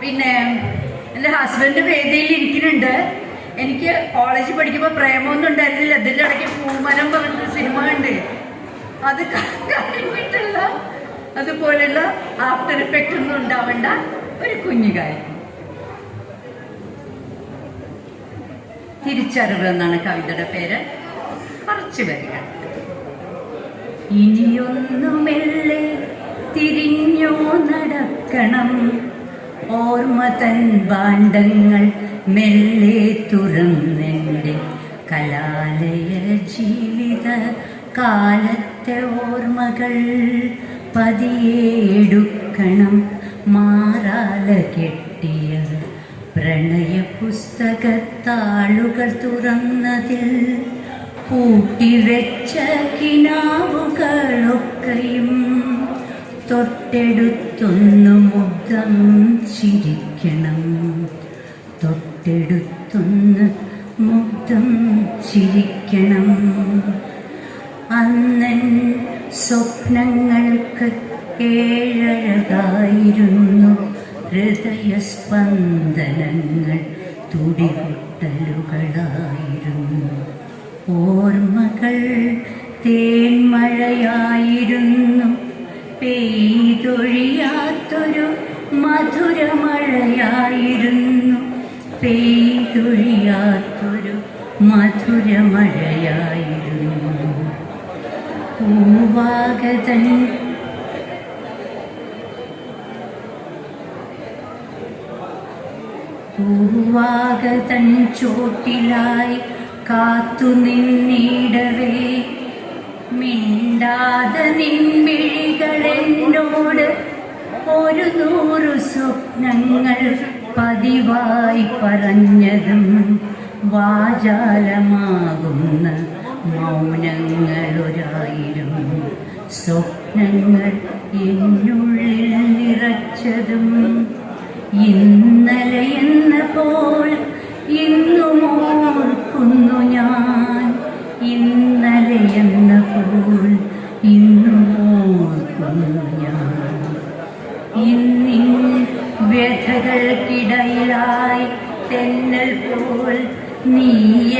പിന്നെ എൻ്റെ ഹസ്ബൻഡ് വേദിയിൽ ഇരിക്കുന്നുണ്ട്. എനിക്ക് കോളേജിൽ പഠിക്കുമ്പോൾ പ്രേമമൊന്നും ഉണ്ടായിരുന്നില്ല. അതിൻ്റെ ഇടയ്ക്ക് പൂമരം പറഞ്ഞ സിനിമ ഉണ്ട്. അത് കഴിഞ്ഞിട്ടുള്ള അതുപോലെയുള്ള ആഫ്റ്റർ എഫക്റ്റ് ഒന്നും ഉണ്ടാവേണ്ട ഒരു കുഞ്ഞു കാര്യം. തിരിച്ചറിവ് എന്നാണ് കവിതയുടെ പേര്. കുറച്ച് വരികൾ. ഇനിയൊന്നുമെല്ലെ തിരിഞ്ഞോ നടക്കണം, ഓർമ്മ തൻ ഭാണ്ഡങ്ങൾ മെല്ലെ തുറന്നെൻ്റെ കലാലയ ജീവിത കാലത്തെ ഓർമ്മകൾ പതിയെ എടുക്കണം. മാറാല കെട്ടിയ പ്രണയ പുസ്തകത്താളുകൾ തുറന്നതിൽ കൂട്ടിവെച്ച കിനാവുകളൊക്കെയും തൊട്ടെടുത്തൊന്നു മുഗ്ധം ചിരിക്കണം. തൊട്ടെടുത്തൊന്ന് മുഗ്ധം ചിരിക്കണം. അന്നൻ സ്വപ്നങ്ങൾക്ക് ഏഴഴകായിരുന്നു. ഹൃദയസ്പന്ദനങ്ങൾ തുടികൊട്ടലുകളായിരുന്നു. ഓർമ്മകൾ തേന്മഴയായിരുന്നു. പെയ്തൊഴിയാത്തൊരു മധുരമഴയായിരുന്നു. പെയ്തൊഴിയാത്തൊരു മധുരമഴയായിരുന്നു. പൂവാകതൻ ചോട്ടിലായി കാത്തു നിന്നിടവേ മിണ്ടാതെ നിൻമിഴികളെന്നോട് 100 സ്വപ്നങ്ങൾ പതിവായി പറഞ്ഞതും വാചാലമാകുന്ന മൗനങ്ങളൊരായിരം സ്വപ്നങ്ങൾ എന്നുള്ളിൽ നിറച്ചതും ഇന്നലെ എന്ന പോൽ ഇന്നും ഓർക്കുന്നു ഞാൻ. ഇന്നലെ എന്ന പോൽ ഇന്നും ഓർക്കുന്നു ഞാൻ. ഇന്നിൻ വ്യഥകൾക്കിടയിലായി തെന്നൽ പോൽ നീ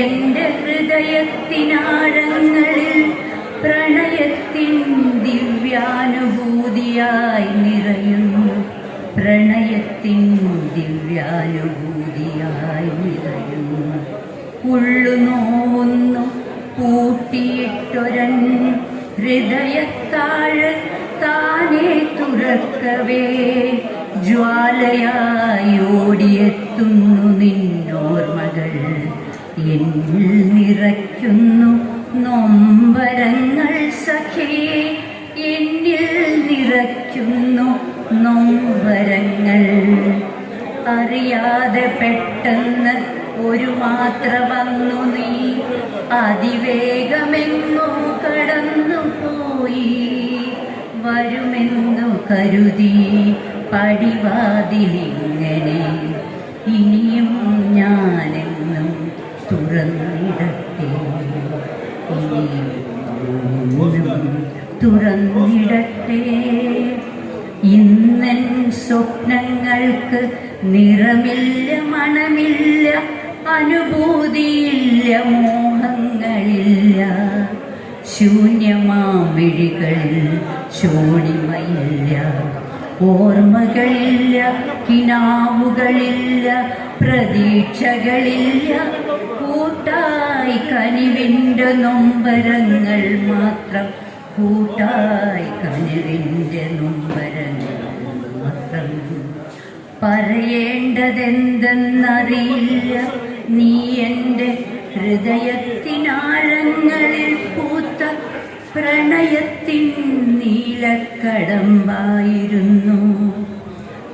എൻ്റെ ഹൃദയത്തിനാഴങ്ങളിൽ പ്രണയത്തിൻ ദിവ്യാനുഭൂതിയായി നിറയുന്നു. പ്രണയത്തിൻ ദിവ്യാനുഭൂതിയായി നിറയുന്നു. ഉള്ളുനോവുന്നു പൂട്ടിയിട്ടൊരൻ ഹൃദയത്താഴ് താനേ തുറക്കവേ ജ്വാലയായി ഓടിയെത്തുന്നു നിന്നോർമ്മകൾ. എന്നിൽ നിറയ്ക്കുന്നു നൊമ്പരങ്ങൾ സഖേ. എന്നിൽ നിറയ്ക്കുന്നു നൊമ്പരങ്ങൾ. അറിയാതെ പെട്ടെന്ന് ഒരു മാത്ര വന്നു നീ അതിവേഗമെങ്ങോ കടന്നു പോയി. വരുമെന്നു കരുതി പടിവാതിലിങ്ങനെ ഇനിയും ഞാനെന്നും തുറന്നിടട്ടെ. ഇനിയും തുറന്നിടട്ടെ. ഇന്നൻ സ്വപ്നങ്ങൾക്ക് നിറമില്ല, മണമില്ല, അനുഭൂതിയില്ല, മോഹങ്ങളില്ല. ശൂന്യമാമിഴികളിൽ ശോണിമയില്ല. ഓർമ്മകളില്ല, കിനാവുകളില്ല, പ്രതീക്ഷകളില്ല. കൂട്ടായി കനിവിൻ്റെ നൊമ്പരങ്ങൾ മാത്രം. കൂട്ടായി കനിവിൻ്റെ നൊമ്പരങ്ങൾ മാത്രം. പറയേണ്ടതെന്തെന്നറിയില്ല. നീ എൻ്റെ ഹൃദയത്തിനാഴങ്ങളിൽ പൂത്ത പ്രണയത്തിൻ നീലക്കടമ്പായിരുന്നു.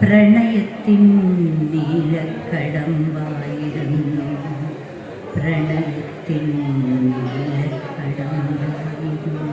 പ്രണയത്തിൻ നീലക്കടമ്പായിരുന്നു. പ്രണയത്തിൻ നീലക്കടമ്പായിരുന്നു.